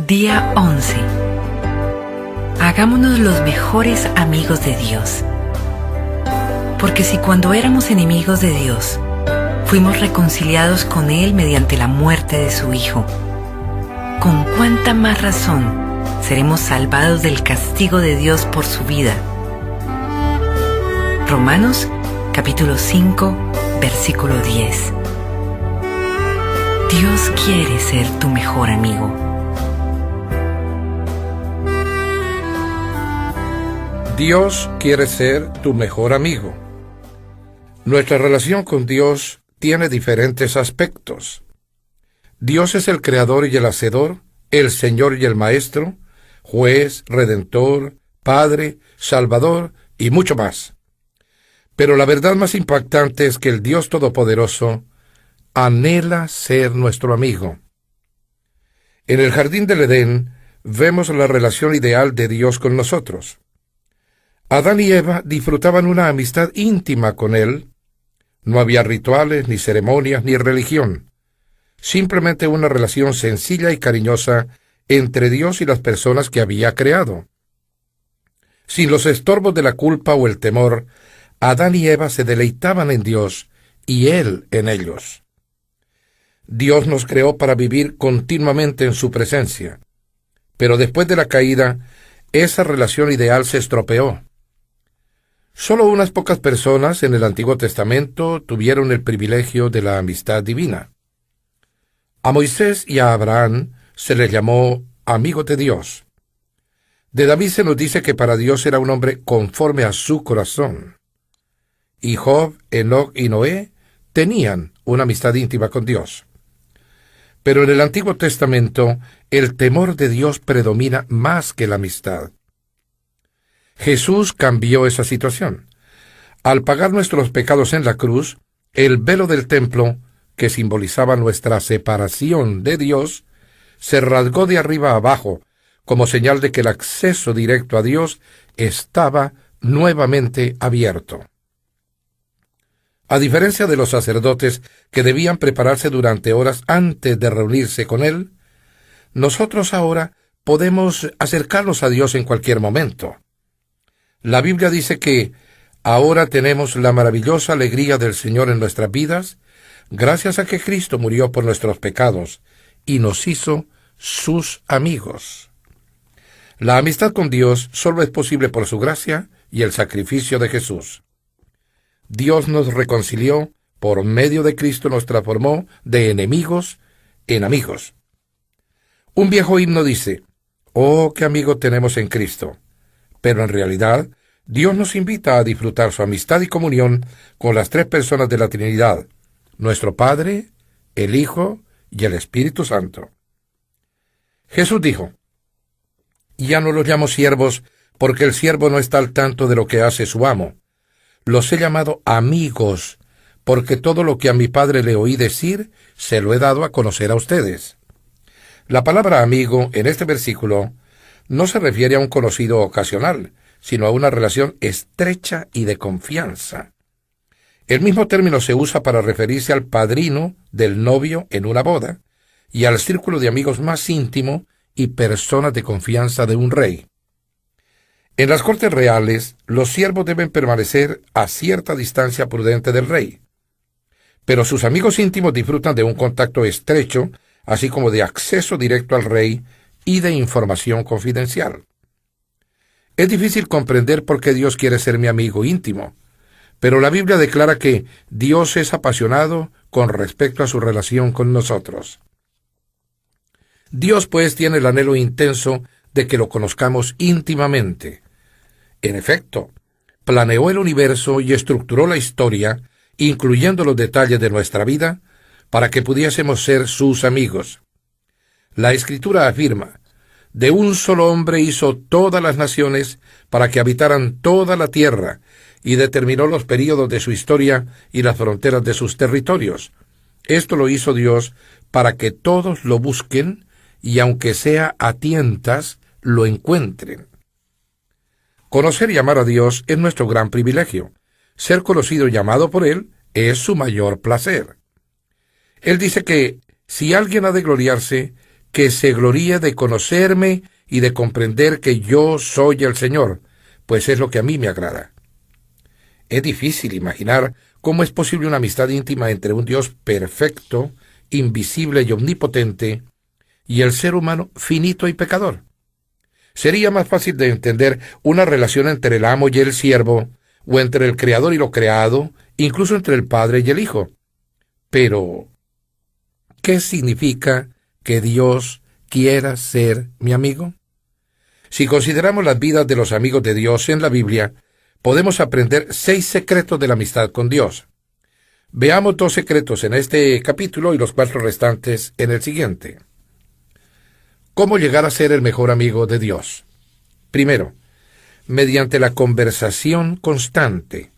Día 11. Hagámonos los mejores amigos de Dios. Porque si cuando éramos enemigos de Dios, fuimos reconciliados con Él mediante la muerte de su Hijo, ¿con cuánta más razón seremos salvados del castigo de Dios por su vida? Romanos capítulo 5, versículo 10. Dios quiere ser tu mejor amigo. Dios quiere ser tu mejor amigo. Nuestra relación con Dios tiene diferentes aspectos. Dios es el creador y el hacedor, el Señor y el Maestro, juez, redentor, Padre, Salvador y mucho más. Pero la verdad más impactante es que el Dios Todopoderoso anhela ser nuestro amigo. En el jardín del Edén vemos la relación ideal de Dios con nosotros. Adán y Eva disfrutaban una amistad íntima con Él. No había rituales, ni ceremonias, ni religión. Simplemente una relación sencilla y cariñosa entre Dios y las personas que había creado. Sin los estorbos de la culpa o el temor, Adán y Eva se deleitaban en Dios y Él en ellos. Dios nos creó para vivir continuamente en su presencia. Pero después de la caída, esa relación ideal se estropeó. Solo unas pocas personas en el Antiguo Testamento tuvieron el privilegio de la amistad divina. A Moisés y a Abraham se les llamó amigos de Dios. De David se nos dice que para Dios era un hombre conforme a su corazón. Y Job, Enoc y Noé tenían una amistad íntima con Dios. Pero en el Antiguo Testamento, el temor de Dios predomina más que la amistad. Jesús cambió esa situación. Al pagar nuestros pecados en la cruz, el velo del templo, que simbolizaba nuestra separación de Dios, se rasgó de arriba a abajo, como señal de que el acceso directo a Dios estaba nuevamente abierto. A diferencia de los sacerdotes que debían prepararse durante horas antes de reunirse con Él, nosotros ahora podemos acercarnos a Dios en cualquier momento. La Biblia dice que ahora tenemos la maravillosa alegría del Señor en nuestras vidas, gracias a que Cristo murió por nuestros pecados y nos hizo sus amigos. La amistad con Dios solo es posible por su gracia y el sacrificio de Jesús. Dios nos reconcilió, por medio de Cristo nos transformó de enemigos en amigos. Un viejo himno dice: «Oh, qué amigo tenemos en Cristo». Pero en realidad, Dios nos invita a disfrutar su amistad y comunión con las tres personas de la Trinidad, nuestro Padre, el Hijo y el Espíritu Santo. Jesús dijo: «Ya no los llamo siervos, porque el siervo no está al tanto de lo que hace su amo. Los he llamado amigos, porque todo lo que a mi Padre le oí decir, se lo he dado a conocer a ustedes». La palabra amigo en este versículo no se refiere a un conocido ocasional, sino a una relación estrecha y de confianza. El mismo término se usa para referirse al padrino del novio en una boda y al círculo de amigos más íntimo y personas de confianza de un rey. En las cortes reales, los siervos deben permanecer a cierta distancia prudente del rey, pero sus amigos íntimos disfrutan de un contacto estrecho, así como de acceso directo al rey y de información confidencial. Es difícil comprender por qué Dios quiere ser mi amigo íntimo, pero la Biblia declara que Dios es apasionado con respecto a su relación con nosotros. Dios, pues, tiene el anhelo intenso de que lo conozcamos íntimamente. En efecto, planeó el universo y estructuró la historia, incluyendo los detalles de nuestra vida, para que pudiésemos ser sus amigos. La Escritura afirma: «De un solo hombre hizo todas las naciones para que habitaran toda la tierra, y determinó los períodos de su historia y las fronteras de sus territorios. Esto lo hizo Dios para que todos lo busquen, y aunque sea a tientas, lo encuentren». Conocer y amar a Dios es nuestro gran privilegio. Ser conocido y amado por Él es su mayor placer. Él dice que si alguien ha de gloriarse, que se gloríe de conocerme y de comprender que yo soy el Señor, pues es lo que a mí me agrada. Es difícil imaginar cómo es posible una amistad íntima entre un Dios perfecto, invisible y omnipotente, y el ser humano finito y pecador. Sería más fácil de entender una relación entre el amo y el siervo, o entre el creador y lo creado, incluso entre el Padre y el Hijo. Pero, ¿qué significa que Dios quiera ser mi amigo? Si consideramos las vidas de los amigos de Dios en la Biblia, podemos aprender 6 secretos de la amistad con Dios. Veamos 2 secretos en este capítulo y los 4 restantes en el siguiente. ¿Cómo llegar a ser el mejor amigo de Dios? Primero, mediante la conversación constante.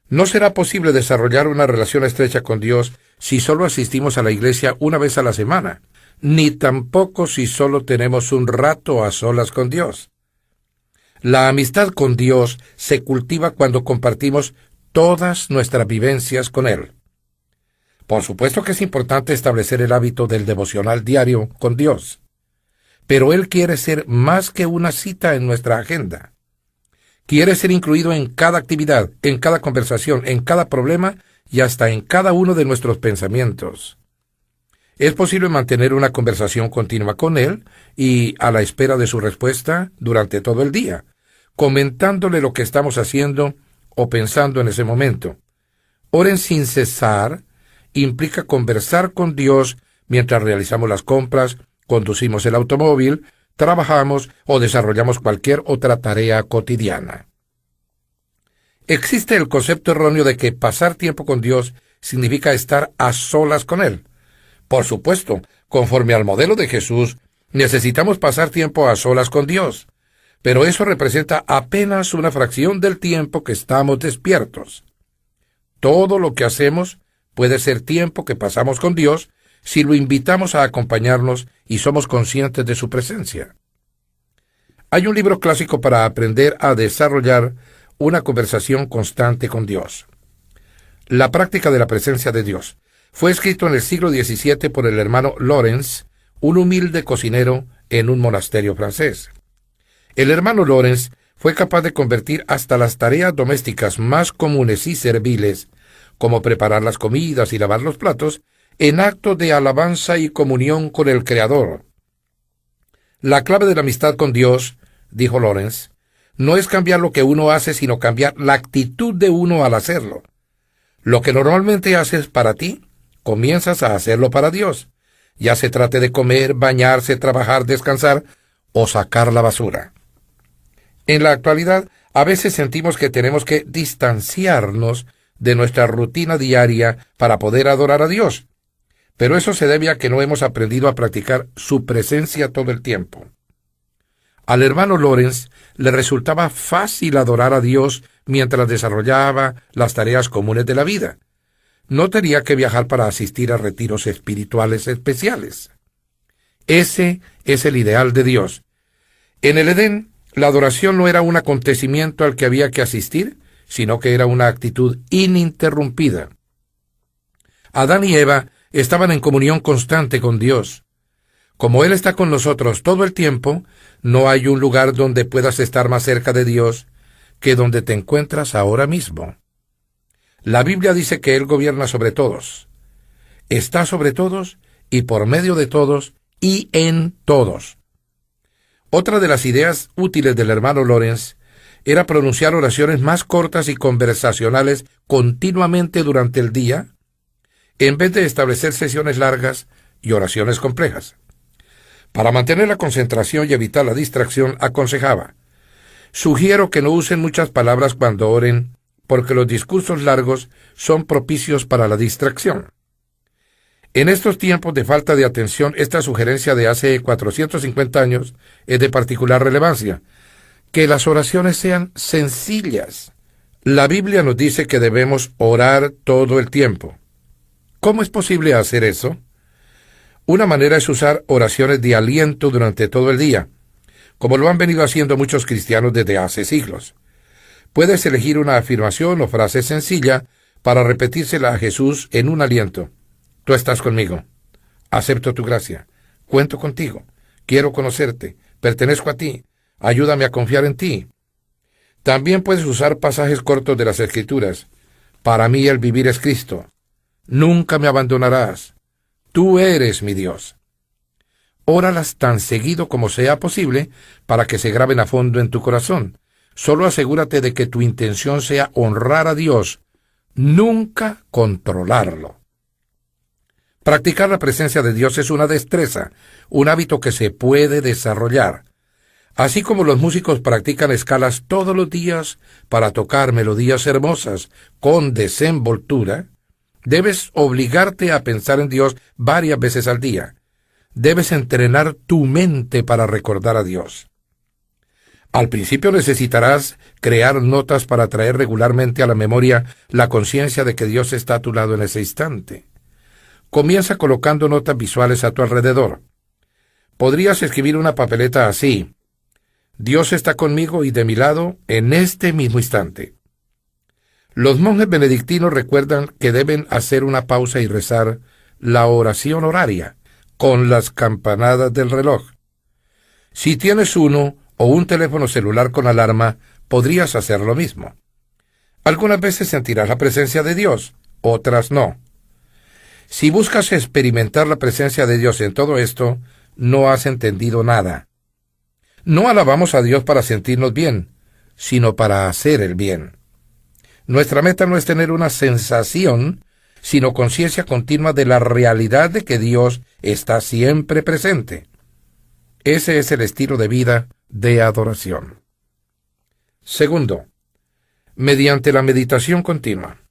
No será posible desarrollar una relación estrecha con Dios si solo asistimos a la iglesia una vez a la semana, ni tampoco si solo tenemos un rato a solas con Dios. La amistad con Dios se cultiva cuando compartimos todas nuestras vivencias con Él. Por supuesto que es importante establecer el hábito del devocional diario con Dios, pero Él quiere ser más que una cita en nuestra agenda. Quiere ser incluido en cada actividad, en cada conversación, en cada problema y hasta en cada uno de nuestros pensamientos. Es posible mantener una conversación continua con Él y a la espera de su respuesta durante todo el día, comentándole lo que estamos haciendo o pensando en ese momento. Oren sin cesar implica conversar con Dios mientras realizamos las compras, conducimos el automóvil, trabajamos o desarrollamos cualquier otra tarea cotidiana. Existe el concepto erróneo de que pasar tiempo con Dios significa estar a solas con Él. Por supuesto, conforme al modelo de Jesús, necesitamos pasar tiempo a solas con Dios, pero eso representa apenas una fracción del tiempo que estamos despiertos. Todo lo que hacemos puede ser tiempo que pasamos con Dios si lo invitamos a acompañarnos y somos conscientes de su presencia. Hay un libro clásico para aprender a desarrollar una conversación constante con Dios. La práctica de la presencia de Dios. Fue escrito en el siglo XVII por el hermano Lawrence, un humilde cocinero en un monasterio francés. El hermano Lawrence fue capaz de convertir hasta las tareas domésticas más comunes y serviles, como preparar las comidas y lavar los platos, en actos de alabanza y comunión con el Creador. La clave de la amistad con Dios, dijo Lawrence, no es cambiar lo que uno hace, sino cambiar la actitud de uno al hacerlo. Lo que normalmente haces para ti, comienzas a hacerlo para Dios, ya se trate de comer, bañarse, trabajar, descansar o sacar la basura. En la actualidad, a veces sentimos que tenemos que distanciarnos de nuestra rutina diaria para poder adorar a Dios, pero eso se debe a que no hemos aprendido a practicar su presencia todo el tiempo. Al hermano Lawrence le resultaba fácil adorar a Dios mientras desarrollaba las tareas comunes de la vida. No tenía que viajar para asistir a retiros espirituales especiales. Ese es el ideal de Dios. En el Edén, la adoración no era un acontecimiento al que había que asistir, sino que era una actitud ininterrumpida. Adán y Eva estaban en comunión constante con Dios. Como Él está con nosotros todo el tiempo, no hay un lugar donde puedas estar más cerca de Dios que donde te encuentras ahora mismo. La Biblia dice que Él gobierna sobre todos, está sobre todos y por medio de todos y en todos. Otra de las ideas útiles del hermano Lawrence era pronunciar oraciones más cortas y conversacionales continuamente durante el día, en vez de establecer sesiones largas y oraciones complejas. Para mantener la concentración y evitar la distracción, aconsejaba: sugiero que no usen muchas palabras cuando oren, porque los discursos largos son propicios para la distracción. En estos tiempos de falta de atención, esta sugerencia de hace 450 años es de particular relevancia: que las oraciones sean sencillas. La Biblia nos dice que debemos orar todo el tiempo. ¿Cómo es posible hacer eso? Una manera es usar oraciones de aliento durante todo el día, como lo han venido haciendo muchos cristianos desde hace siglos. Puedes elegir una afirmación o frase sencilla para repetírsela a Jesús en un aliento. Tú estás conmigo. Acepto tu gracia. cuento contigo, quiero conocerte, pertenezco a ti, ayúdame a confiar en ti. También puedes usar pasajes cortos de las Escrituras. Para mí el vivir es Cristo. Nunca me abandonarás. Tú eres mi Dios. Óralas tan seguido como sea posible para que se graben a fondo en tu corazón. Solo asegúrate de que tu intención sea honrar a Dios, nunca controlarlo. Practicar la presencia de Dios es una destreza, un hábito que se puede desarrollar. Así como los músicos practican escalas todos los días para tocar melodías hermosas con desenvoltura, debes obligarte a pensar en Dios varias veces al día. Debes entrenar tu mente para recordar a Dios. Al principio necesitarás crear notas para traer regularmente a la memoria la conciencia de que Dios está a tu lado en ese instante. Comienza colocando notas visuales a tu alrededor. Podrías escribir una papeleta así: Dios está conmigo y de mi lado en este mismo instante. Los monjes benedictinos recuerdan que deben hacer una pausa y rezar la oración horaria con las campanadas del reloj. Si tienes uno o un teléfono celular con alarma, podrías hacer lo mismo. Algunas veces sentirás la presencia de Dios, otras no. Si buscas experimentar la presencia de Dios en todo esto, no has entendido nada. No alabamos a Dios para sentirnos bien, sino para hacer el bien. Nuestra meta no es tener una sensación, sino conciencia continua de la realidad de que Dios está siempre presente. Ese es el estilo de vida de adoración. Segundo, mediante la meditación continua.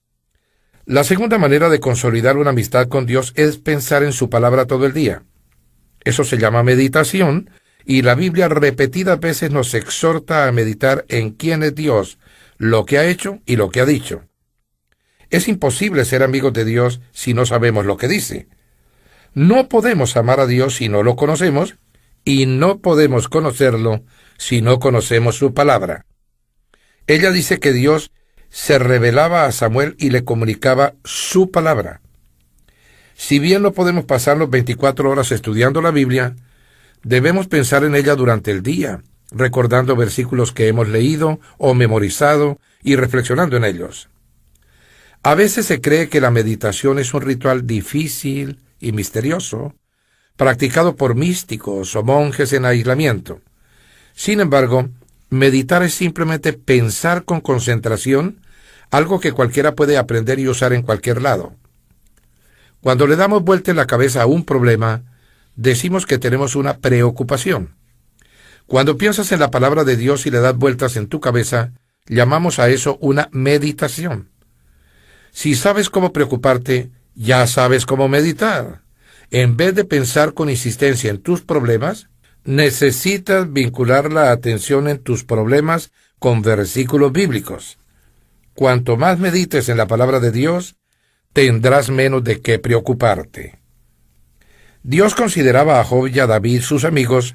La segunda manera de consolidar una amistad con Dios es pensar en su palabra todo el día. Eso se llama meditación, y la Biblia repetidas veces nos exhorta a meditar en quién es Dios, lo que ha hecho y lo que ha dicho. Es imposible ser amigos de Dios si no sabemos lo que dice. No podemos amar a Dios si no lo conocemos, y no podemos conocerlo si no conocemos su palabra. Ella dice que Dios se revelaba a Samuel y le comunicaba su palabra. Si bien no podemos pasarnos 24 horas estudiando la Biblia, debemos pensar en ella durante el día, recordando versículos que hemos leído o memorizado y reflexionando en ellos. A veces se cree que la meditación es un ritual difícil y misterioso, practicado por místicos o monjes en aislamiento. Sin embargo, meditar es simplemente pensar con concentración, algo que cualquiera puede aprender y usar en cualquier lado. Cuando le damos vuelta en la cabeza a un problema, decimos que tenemos una preocupación. Cuando piensas en la palabra de Dios y le das vueltas en tu cabeza, llamamos a eso una meditación. Si sabes cómo preocuparte, ya sabes cómo meditar. En vez de pensar con insistencia en tus problemas, necesitas vincular la atención en tus problemas con versículos bíblicos. Cuanto más medites en la palabra de Dios, tendrás menos de qué preocuparte. Dios consideraba a Job y a David sus amigos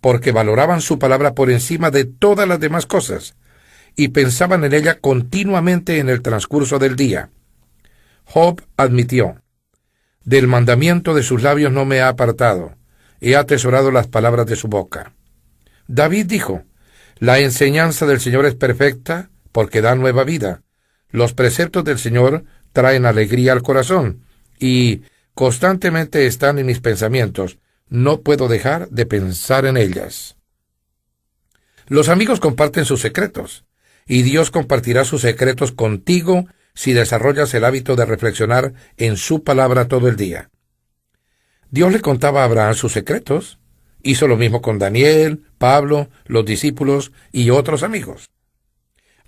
porque valoraban su palabra por encima de todas las demás cosas y pensaban en ella continuamente en el transcurso del día. Job admitió: del mandamiento de sus labios no me ha apartado, he atesorado las palabras de su boca. David dijo: la enseñanza del Señor es perfecta porque da nueva vida. Los preceptos del Señor traen alegría al corazón y constantemente están en mis pensamientos. No puedo dejar de pensar en ellas. Los amigos comparten sus secretos, y Dios compartirá sus secretos contigo si desarrollas el hábito de reflexionar en su palabra todo el día. Dios le contaba a Abraham sus secretos. Hizo lo mismo con Daniel, Pablo, los discípulos y otros amigos.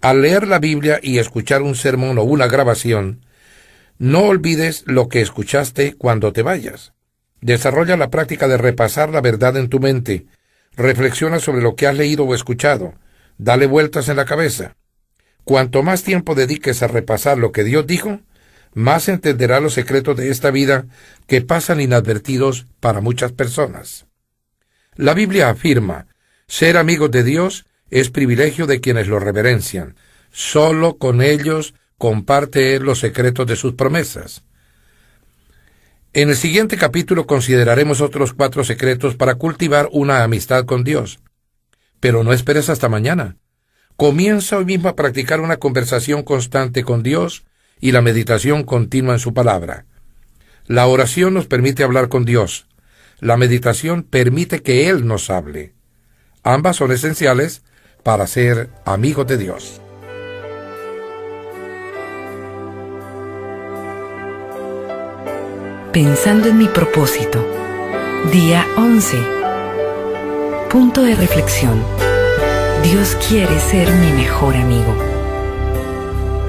Al leer la Biblia y escuchar un sermón o una grabación, no olvides lo que escuchaste cuando te vayas. Desarrolla la práctica de repasar la verdad en tu mente. Reflexiona sobre lo que has leído o escuchado. Dale vueltas en la cabeza. Cuanto más tiempo dediques a repasar lo que Dios dijo, más entenderás los secretos de esta vida que pasan inadvertidos para muchas personas. La Biblia afirma: ser amigos de Dios es privilegio de quienes lo reverencian. Solo con ellos comparte Él los secretos de sus promesas. En el siguiente capítulo consideraremos otros 4 secretos para cultivar una amistad con Dios. Pero no esperes hasta mañana. Comienza hoy mismo a practicar una conversación constante con Dios y la meditación continua en su palabra. La oración nos permite hablar con Dios. La meditación permite que Él nos hable. Ambas son esenciales para ser amigos de Dios. Pensando en mi propósito. Día 11. Punto de reflexión. Dios quiere ser mi mejor amigo.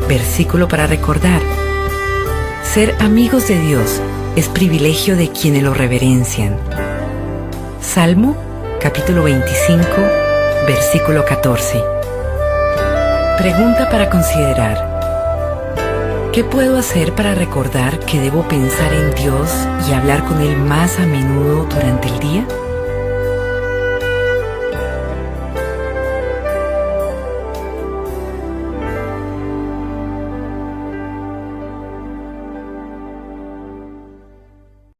Versículo para recordar. Ser amigos de Dios es privilegio de quienes lo reverencian. Salmo, capítulo 25, versículo 14. Pregunta para considerar. ¿Qué puedo hacer para recordar que debo pensar en Dios y hablar con Él más a menudo durante el día?